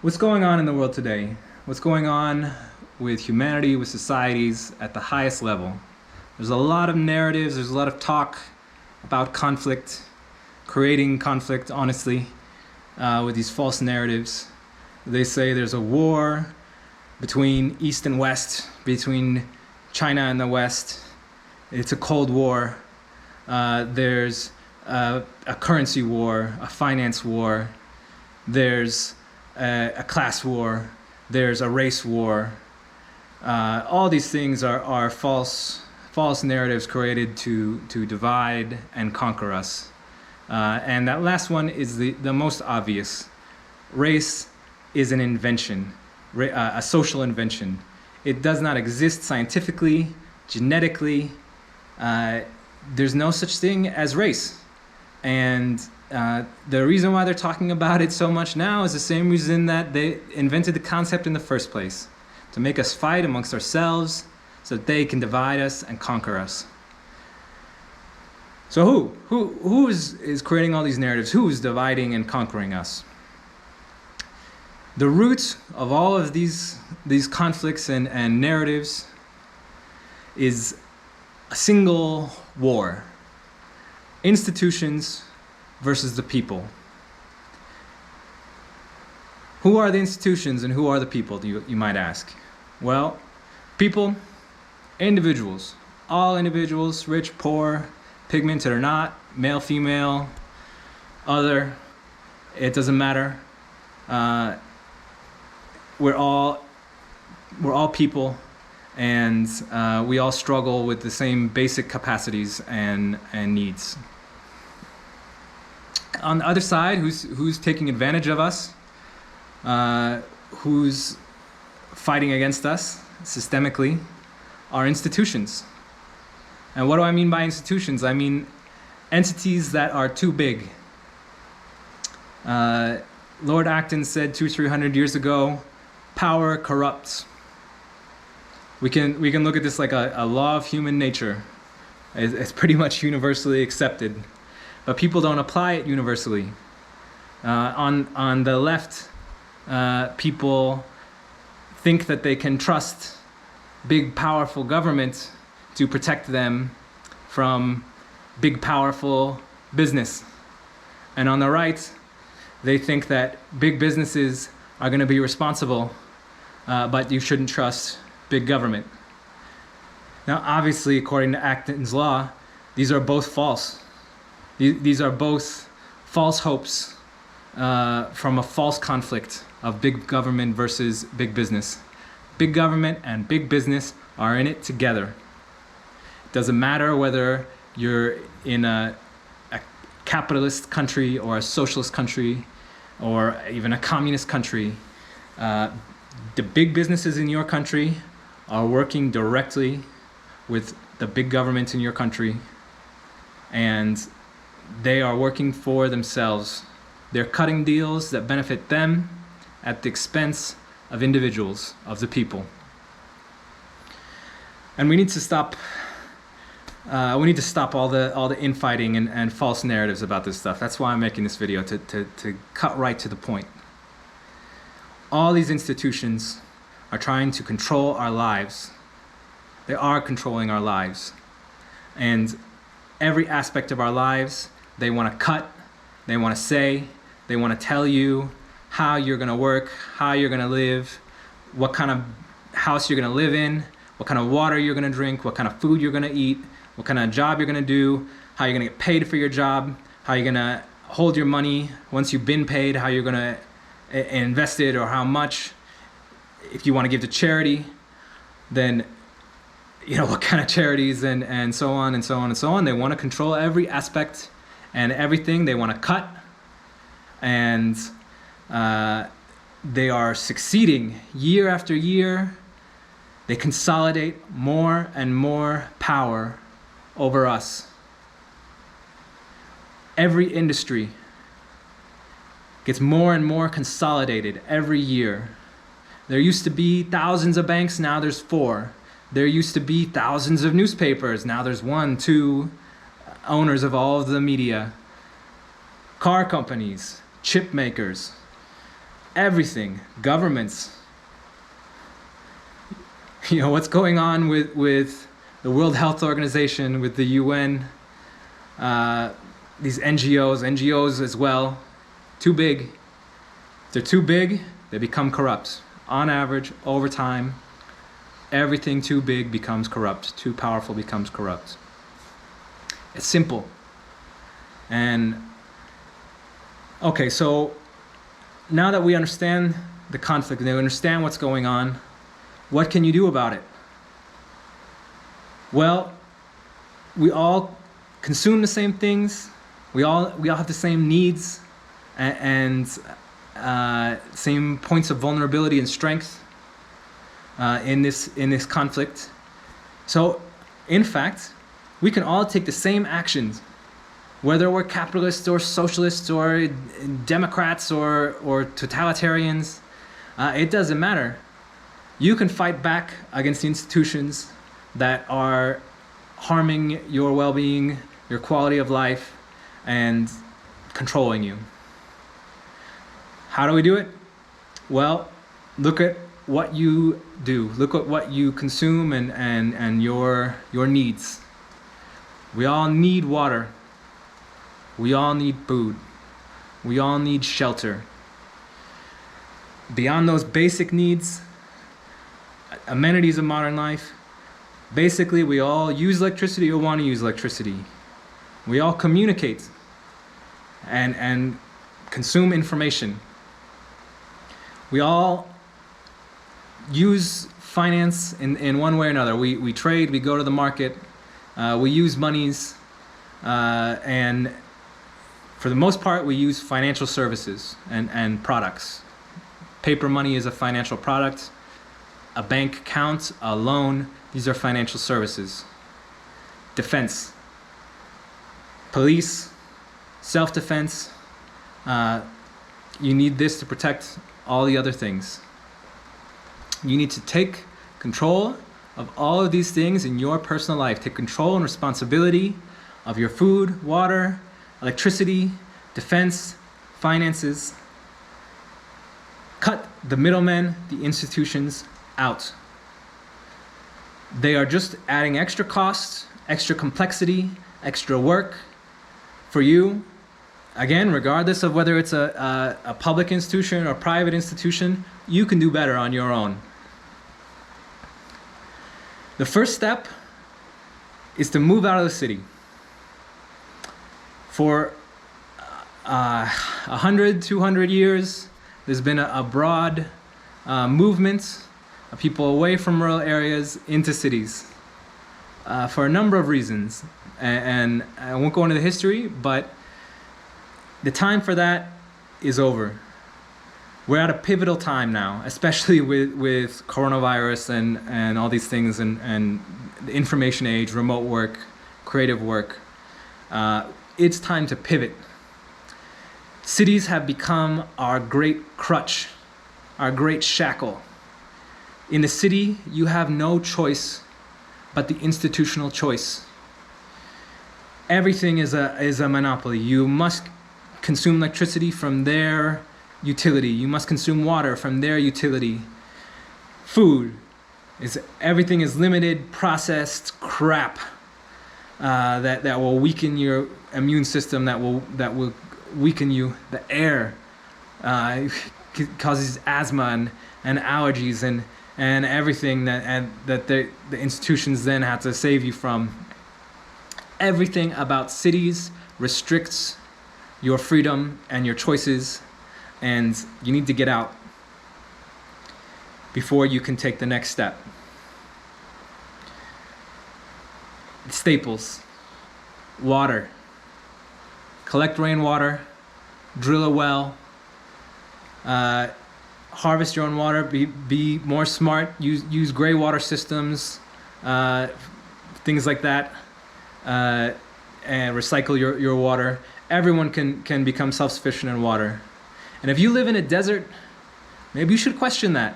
What's going on in the world today? What's going on with humanity, with societies at the highest level? There's a lot of narratives, there's a lot of talk about conflict, creating conflict, honestly, with these false narratives. They say there's a war between East and West, between China and the West. It's a Cold War. There's a currency war, a finance war. There's a class war. There's a race war. All these things are false narratives created to divide and conquer us. And that last one is the most obvious. Race is an invention, a social invention. It does not exist scientifically, genetically. There's no such thing as race. And the reason why they're talking about it so much now is the same reason that they invented the concept in the first place, to make us fight amongst ourselves so that they can divide us and conquer us. So who is creating all these narratives? Who is dividing and conquering us? The root of all of these conflicts and narratives is a single war. Institutions versus the people. Who are the institutions and who are the people, you might ask? Well, people, individuals. All individuals, rich, poor, pigmented or not, male, female, other, it doesn't matter. We're all people, and we all struggle with the same basic capacities and needs. On the other side, who's taking advantage of us, who's fighting against us systemically, are institutions. And what do I mean by institutions? I mean entities that are too big. Lord Acton said 200-300 years ago, power corrupts. We can look at this like a law of human nature. It's pretty much universally accepted. But people don't apply it universally. On the left, people think that they can trust big, powerful government to protect them from big, powerful business. And on the right, they think that big businesses are going to be responsible, but you shouldn't trust big government. Now, obviously, according to Acton's law, these are both false. These are both false hopes from a false conflict of big government versus big business. Big government and big business are in it together. It doesn't matter whether you're in a capitalist country or a socialist country or even a communist country. The big businesses in your country are working directly with the big government in your country, and they are working for themselves. They're cutting deals that benefit them at the expense of individuals, of the people. And we need to stop. We need to stop all the infighting and false narratives about this stuff. That's why I'm making this video, to cut right to the point. All these institutions are trying to control our lives. They are controlling our lives. And every aspect of our lives, they want to cut, they want to say, they want to tell you how you're going to work, how you're going to live, what kind of house you're going to live in, what kind of water you're going to drink, what kind of food you're going to eat, what kind of job you're going to do, how you're going to get paid for your job, how you're going to hold your money once you've been paid, how you're going to invest it, or how much. If you want to give to charity, then what kind of charities, and so on and so on and so on. They want to control every aspect and everything. They want to cut, and they are succeeding year after year. They consolidate more and more power over us. Every industry gets more and more consolidated every year. There used to be thousands of banks, now there's 4. There used to be thousands of newspapers, now there's 1, 2 owners of all of the media. Car companies, chip makers, Everything, governments, what's going on with the World Health Organization, with the UN, these NGOs as well, too big. If they're too big, they become corrupt. On average, over time, everything too big becomes corrupt. Too powerful becomes corrupt. It's simple. And okay, so now that we understand the conflict, and we understand what's going on, what can you do about it? Well, we all consume the same things. We all have the same needs and same points of vulnerability and strength in this conflict. So, in fact, we can all take the same actions, whether we're capitalists or socialists or Democrats or totalitarians. It doesn't matter. You can fight back against the institutions that are harming your well-being, your quality of life, and controlling you. How do we do it? Well, look at what you do. Look at what you consume and your needs. We all need water. We all need food. We all need shelter. Beyond those basic needs, amenities of modern life, basically we all use electricity or want to use electricity. We all communicate and consume information. We all use finance in one way or another. We trade, we go to the market, we use monies, and for the most part we use financial services and products. Paper money is a financial product. A bank account, a loan, these are financial services. Defense, police, self-defense. You need this to protect all the other things. You need to take control of all of these things in your personal life. Take control and responsibility of your food, water, electricity, defense, finances. Cut the middlemen, the institutions out. They are just adding extra costs, extra complexity, extra work for you. Again, regardless of whether it's a public institution or private institution, you can do better on your own. The first step is to move out of the city. For 100, 200 years, there's been a broad movement of people away from rural areas into cities for a number of reasons. And I won't go into the history, but the time for that is over. We're at a pivotal time now, especially with coronavirus and all these things and the information age, remote work, creative work. It's time to pivot. Cities have become our great crutch, our great shackle. In the city, you have no choice but the institutional choice. Everything is a monopoly. You must consume electricity from their utility. You must consume water from their utility. Food everything is limited, processed crap that will weaken your immune system. That will weaken you. The air causes asthma and allergies and everything that the institutions then have to save you from. Everything about cities restricts your freedom and your choices, and you need to get out before you can take the next step. Staples: water. Collect rainwater, drill a well, harvest your own water, be more smart, use gray water systems, things like that, and recycle your water. Everyone can become self-sufficient in water. And if you live in a desert, maybe you should question that.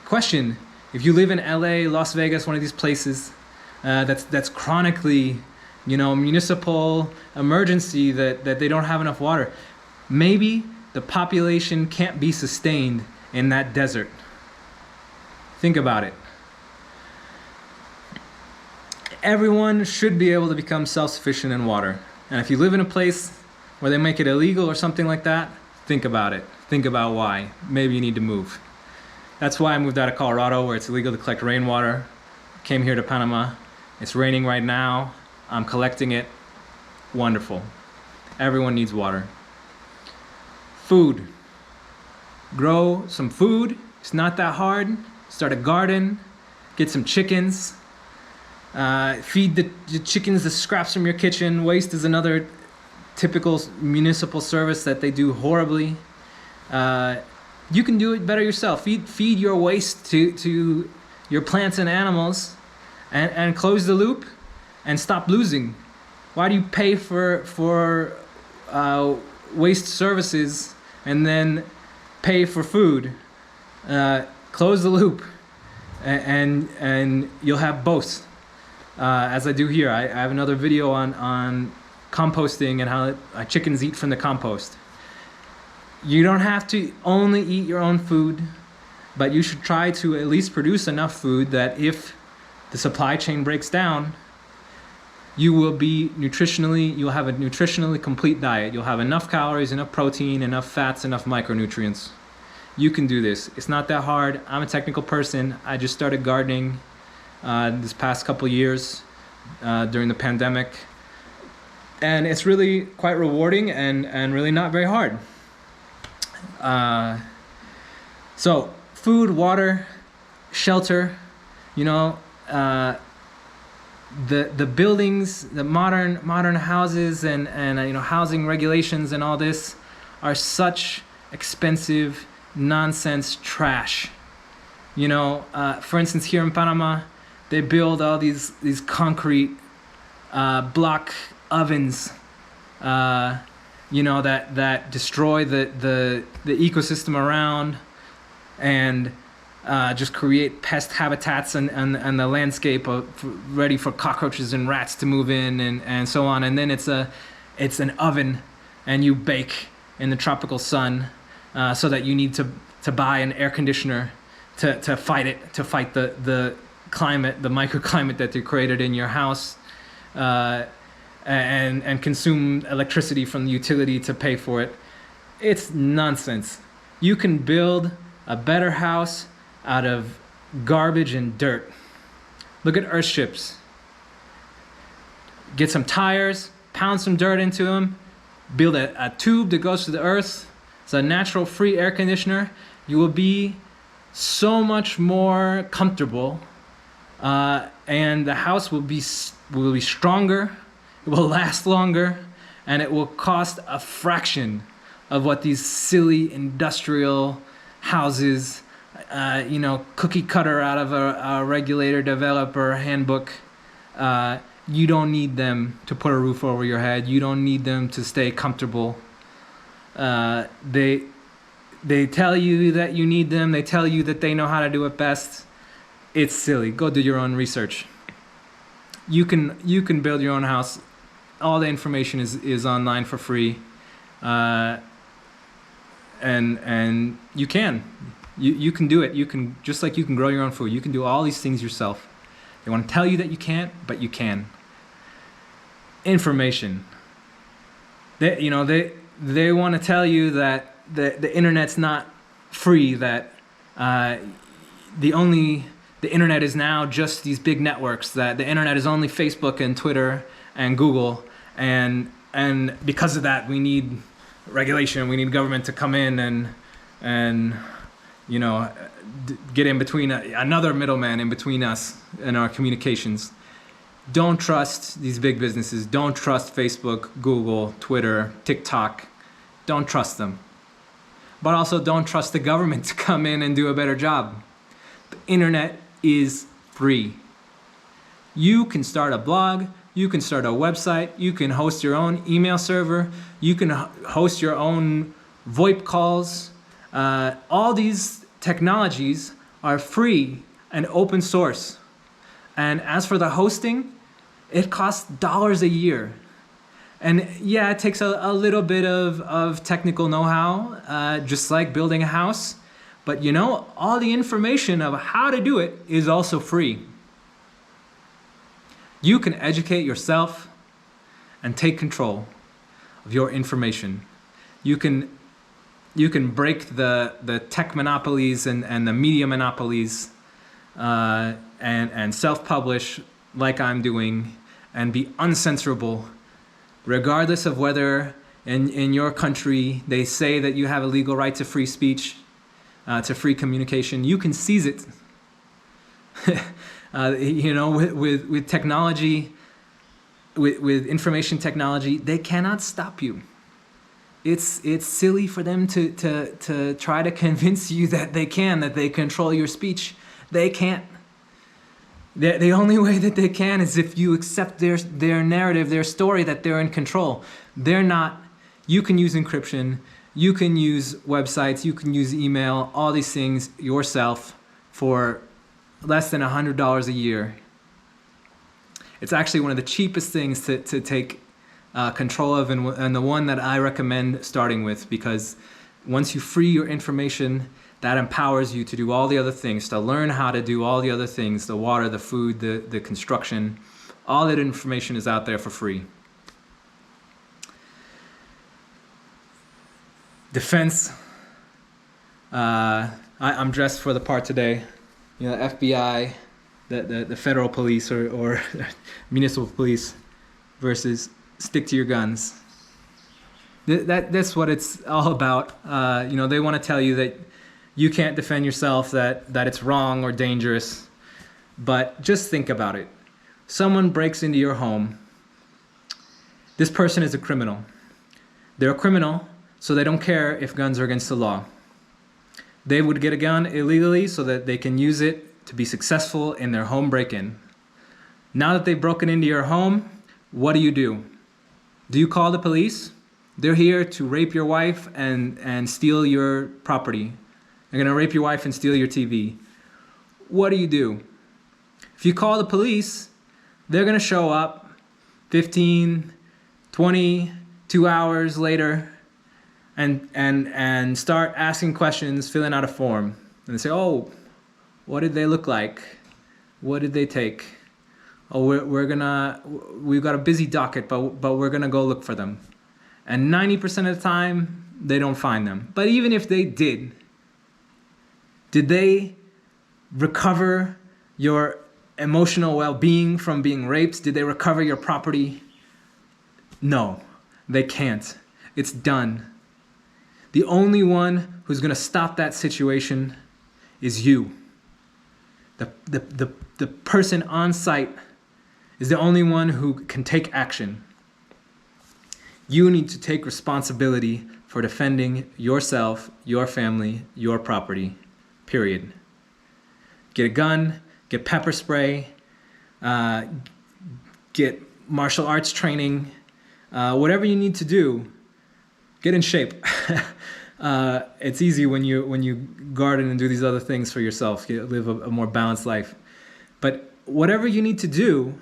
Question, if you live in LA, Las Vegas, one of these places that's chronically, municipal emergency that they don't have enough water, maybe the population can't be sustained in that desert. Think about it. Everyone should be able to become self-sufficient in water. And if you live in a place where they make it illegal or something like that, think about it. Think about why. Maybe you need to move. That's why I moved out of Colorado, where it's illegal to collect rainwater. Came here to Panama. It's raining right now. I'm collecting it. Wonderful. Everyone needs water. Food. Grow some food. It's not that hard. Start a garden. Get some chickens. Feed the chickens the scraps from your kitchen. Waste is another typical municipal service that they do horribly. You can do it better yourself. Feed your waste to your plants and animals, and close the loop, and stop losing. Why do you pay for waste services and then pay for food? Close the loop, and you'll have both. As I do here, I have another video on composting and how chickens eat from the compost. You don't have to only eat your own food, but you should try to at least produce enough food that if the supply chain breaks down, you'll have a nutritionally complete diet. You'll have enough calories, enough protein, enough fats, enough micronutrients. You can do this. It's not that hard. I'm a technical person. I just started gardening this past couple years during the pandemic. And it's really quite rewarding and really not very hard. So food, water, shelter, the buildings, the modern houses and housing regulations and all this are such expensive nonsense trash. For instance, here in Panama, they build all these concrete block ovens, that destroy the ecosystem around and just create pest habitats and the landscape ready for cockroaches and rats to move in and so on. And then it's an oven, and you bake in the tropical sun, so that you need to buy an air conditioner to fight the climate, the microclimate that they created in your house, and consume electricity from the utility to pay for it. It's nonsense. You can build a better house out of garbage and dirt. Look at earthships. Get some tires, pound some dirt into them, build a tube that goes to the earth. It's a natural free air conditioner. You will be so much more comfortable, and the house will be stronger, it will last longer, and it will cost a fraction of what these silly industrial houses, cookie cutter out of a regulator developer handbook. You don't need them to put a roof over your head. You don't need them to stay comfortable. They tell you that you need them. They tell you that they know how to do it best. It's silly. Go do your own research. You can build your own house. All the information is online for free, and you can do it. You can, just like you can grow your own food. You can do all these things yourself. They want to tell you that you can't, but you can. Information. They want to tell you that the internet's not free. That the internet is now just these big networks. That the internet is only Facebook and Twitter and Google, and because of that we need regulation. We need government to come in and get in between, another middleman in between us and our communications. Don't trust these big businesses. Don't trust Facebook, Google, Twitter, TikTok. Don't trust them. But also don't trust the government to come in and do a better job. The internet is free. You can start a blog, you can start a website, you can host your own email server, you can host your own VoIP calls. All these technologies are free and open source. And as for the hosting, it costs dollars a year. And yeah, it takes a little bit of technical know-how, just like building a house. But you know, all the information of how to do it is also free. You can educate yourself and take control of your information. You can break the tech monopolies and the media monopolies, and self-publish like I'm doing, and be uncensorable, regardless of whether in your country they say that you have a legal right to free speech, to free communication. You can seize it. You know, with technology, with information technology, they cannot stop you. It's silly for them to try to convince you that they control your speech. They can't. The only way that they can is if you accept their narrative, their story, that they're in control. They're not. You can use encryption, you can use websites, you can use email, all these things yourself for less than $100 a year. It's actually one of the cheapest things to take control of, and the one that I recommend starting with, because once you free your information, that empowers you to do all the other things, to learn how to do all the other things, the water, the food, the construction. All that information is out there for free. Defense. I'm dressed for the part today. You know, FBI, the federal police or municipal police versus stick to your guns. That's what it's all about. You know, they want to tell you that you can't defend yourself, that it's wrong or dangerous. But just think about it. Someone breaks into your home. This person is a criminal. They're a criminal, so they don't care if guns are against the law. They would get a gun illegally so that they can use it to be successful in their home break-in. Now that they've broken into your home, what do? Do you call the police? They're here to rape your wife and steal your property. They're going to rape your wife and steal your TV. What do? If you call the police, they're going to show up 15, 20, 2 hours later and start asking questions, filling out a form. And they say, oh, what did they look like? What did they take? Oh, we've got a busy docket, but we're going to go look for them. And 90% of the time, they don't find them. But even if they did they recover your emotional well-being from being raped? Did they recover your property? No, they can't. It's done. The only one who's going to stop that situation is you. The person on site is the only one who can take action. You need to take responsibility for defending yourself, your family, your property. Period. Get a gun, get pepper spray, get martial arts training, whatever you need to do, get in shape. It's easy when you garden and do these other things for yourself. You live a more balanced life. But whatever you need to do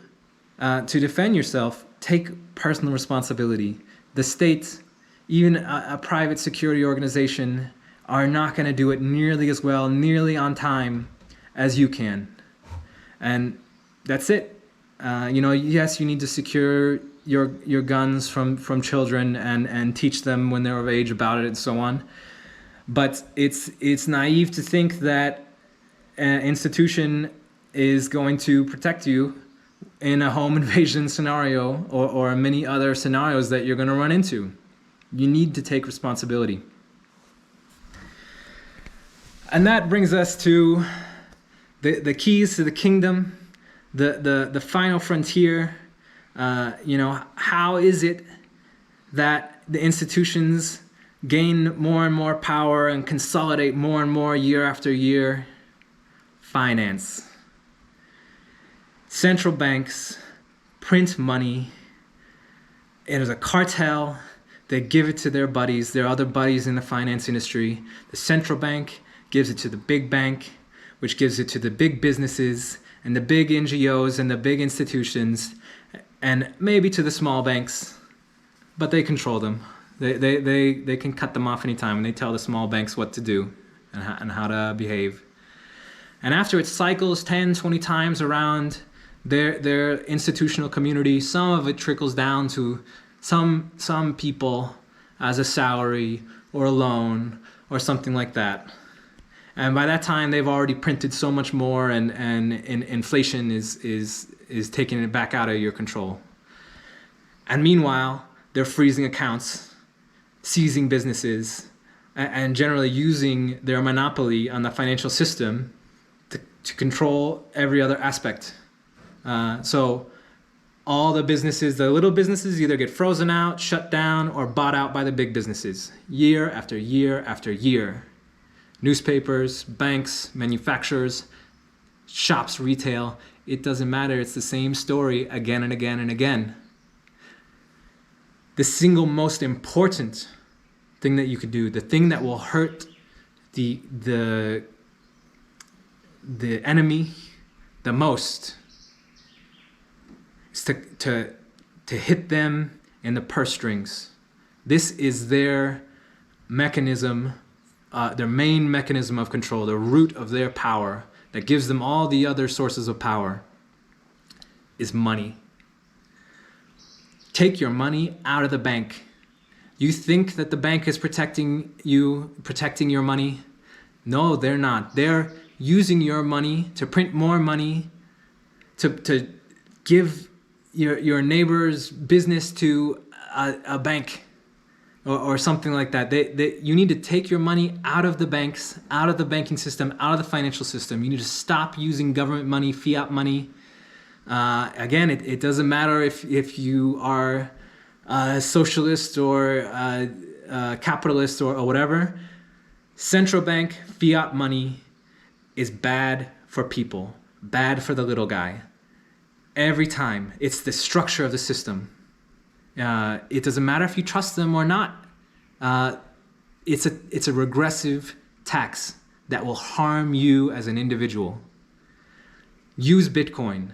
to defend yourself, take personal responsibility. The state, even a private security organization, are not going to do it nearly as well, nearly on time as you can. And that's it. You know, yes, you need to secure your guns from children and teach them when they're of age about it and so on. But it's naive to think that an institution is going to protect you in a home invasion scenario or many other scenarios that you're going to run into. You need to take responsibility. And that brings us to the keys to the kingdom, the final frontier. You know, how is it that the institutions gain more and more power and consolidate more and more year after year? Finance. Central banks print money. It is a cartel. They give it to their buddies, their other buddies in the finance industry. The central bank gives it to the big bank, which gives it to the big businesses and the big NGOs and the big institutions, and maybe to the small banks. but they control them. They can cut them off anytime, and they tell the small banks what to do and how to behave. And after it cycles 10, 20 times around their institutional community, some of it trickles down to some people as a salary or a loan or something like that. And by that time, they've already printed so much more, and inflation is taking it back out of your control. And meanwhile, they're freezing accounts, seizing businesses, and generally using their monopoly on the financial system to control every other aspect. So all the businesses, the little businesses either get frozen out, shut down, or bought out by the big businesses, year after year after year. Newspapers, banks, manufacturers, shops, retail, it doesn't matter. It's the same story again and again and again. The single most important thing that you could do, the thing that will hurt the enemy the most, is to hit them in the purse strings. This is their mechanism, their main mechanism of control, the root of their power that gives them all the other sources of power is money. Take your money out of the bank. You think that the bank is protecting you, protecting your money? No, they're not. They're using your money to print more money, to give your neighbor's business to a bank or something like that. You need to take your money out of the banks, out of the banking system, out of the financial system. You need to stop using government money, fiat money. Again, it doesn't matter if you are a socialist or a capitalist or whatever. Central bank fiat money is bad for people, bad for the little guy. Every time. It's the structure of the system. It doesn't matter if you trust them or not. It's a regressive tax that will harm you as an individual. Use Bitcoin.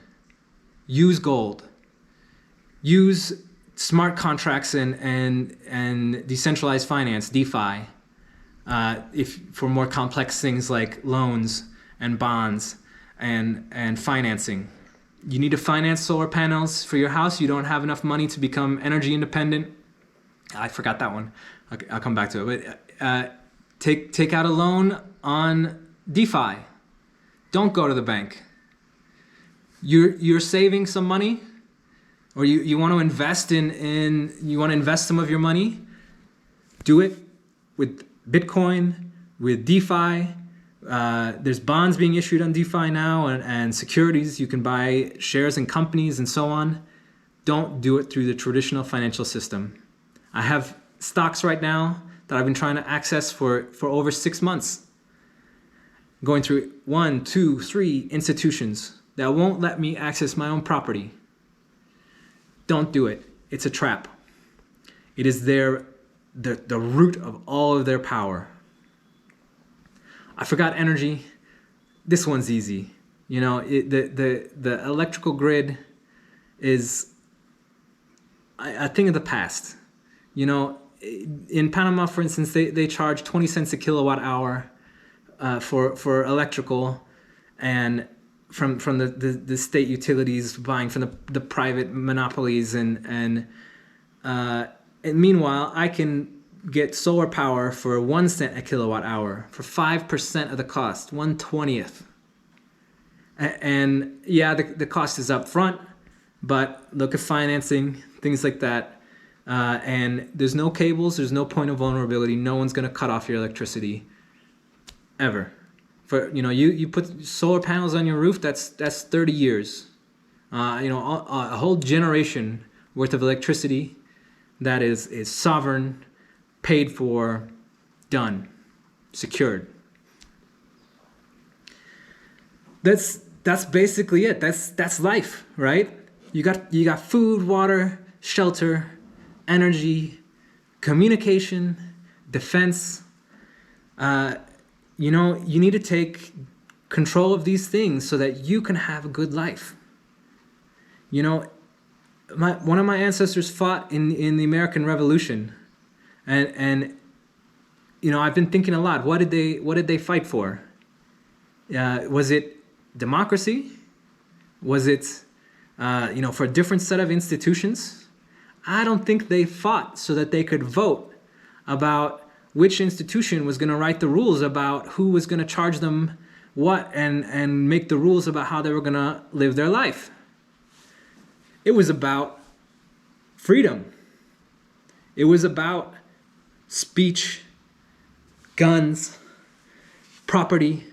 Use gold. Use smart contracts and decentralized finance, DeFi, if for more complex things like loans and bonds and financing. You need to finance solar panels for your house. You don't have enough money to become energy independent. I forgot that one. I'll come back to it. But take out a loan on DeFi. Don't go to the bank. You're saving some money, or you want to invest you want to invest some of your money. Do it with Bitcoin, with DeFi. There's bonds being issued on DeFi now, and securities. You can buy shares in companies and so on. Don't do it through the traditional financial system. I have stocks right now that I've been trying to access for over 6 months. Going through 1, 2, 3 institutions that won't let me access my own property. Don't do it. It's a trap. It is the root of all of their power. I forgot energy. This one's easy. You know, the electrical grid is a thing of the past. You know, in Panama, for instance, they charge 20 cents a kilowatt hour for electrical, and from the state utilities buying from the private monopolies, and meanwhile I can get solar power for 1 cent a kilowatt hour for 5% of the cost, 1/20th. And yeah, the cost is up front, but look at financing, things like that. And there's no cables, there's no point of vulnerability. No one's going to cut off your electricity ever. For you put solar panels on your roof, that's 30 years. A whole generation worth of electricity that is sovereign, paid for, done, secured. That's basically it. That's life, right? You got food, water, shelter, energy, communication, defense. You need to take control of these things so that you can have a good life. one of my ancestors fought in the American Revolution, and I've been thinking a lot. What did they fight for? Was it democracy? Was it for a different set of institutions? I don't think they fought so that they could vote about which institution was going to write the rules about who was going to charge them what, and make the rules about how they were going to live their life. It was about freedom. It was about speech, guns, property,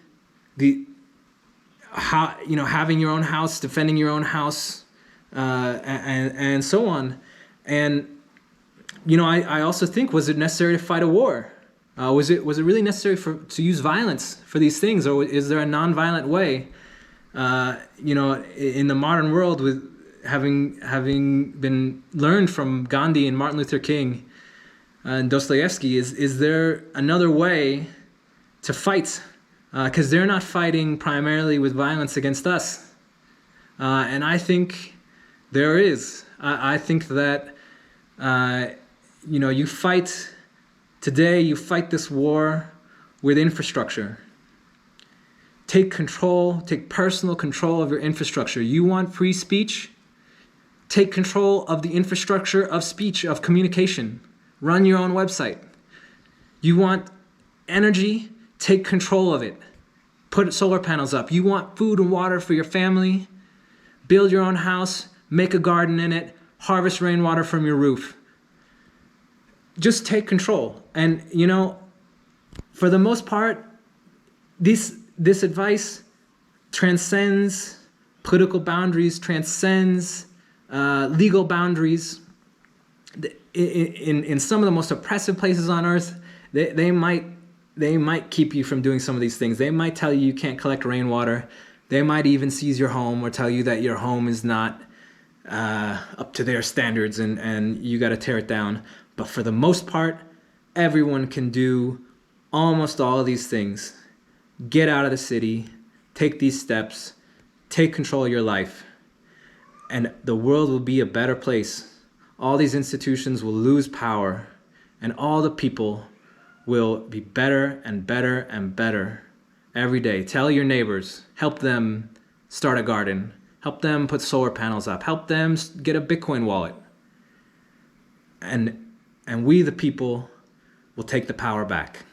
having your own house, defending your own house, and so on. And I also think, was it necessary to fight a war? Was it really necessary to use violence for these things, or is there a nonviolent way? In the modern world, with having been learned from Gandhi and Martin Luther King and Dostoevsky, is there another way to fight? Because they're not fighting primarily with violence against us, and I think there is. I think that you fight today. You fight this war with infrastructure. Take personal control of your infrastructure. You want free speech? Take control of the infrastructure of speech, of communication. Run your own website. You want energy? Take control of it. Put solar panels up. You want food and water for your family? Build your own house. Make a garden in it. Harvest rainwater from your roof. Just take control. And, for the most part, this advice transcends political boundaries, transcends legal boundaries. In some of the most oppressive places on earth, they might keep you from doing some of these things. They might tell you can't collect rainwater. They might even seize your home or tell you that your home is not up to their standards and you got to tear it down. But for the most part, everyone can do almost all of these things. Get out of the city, take these steps, take control of your life, and the world will be a better place. All these institutions will lose power, and all the people will be better and better and better every day. Tell your neighbors, help them start a garden, help them put solar panels up, help them get a Bitcoin wallet. And we, the people, will take the power back.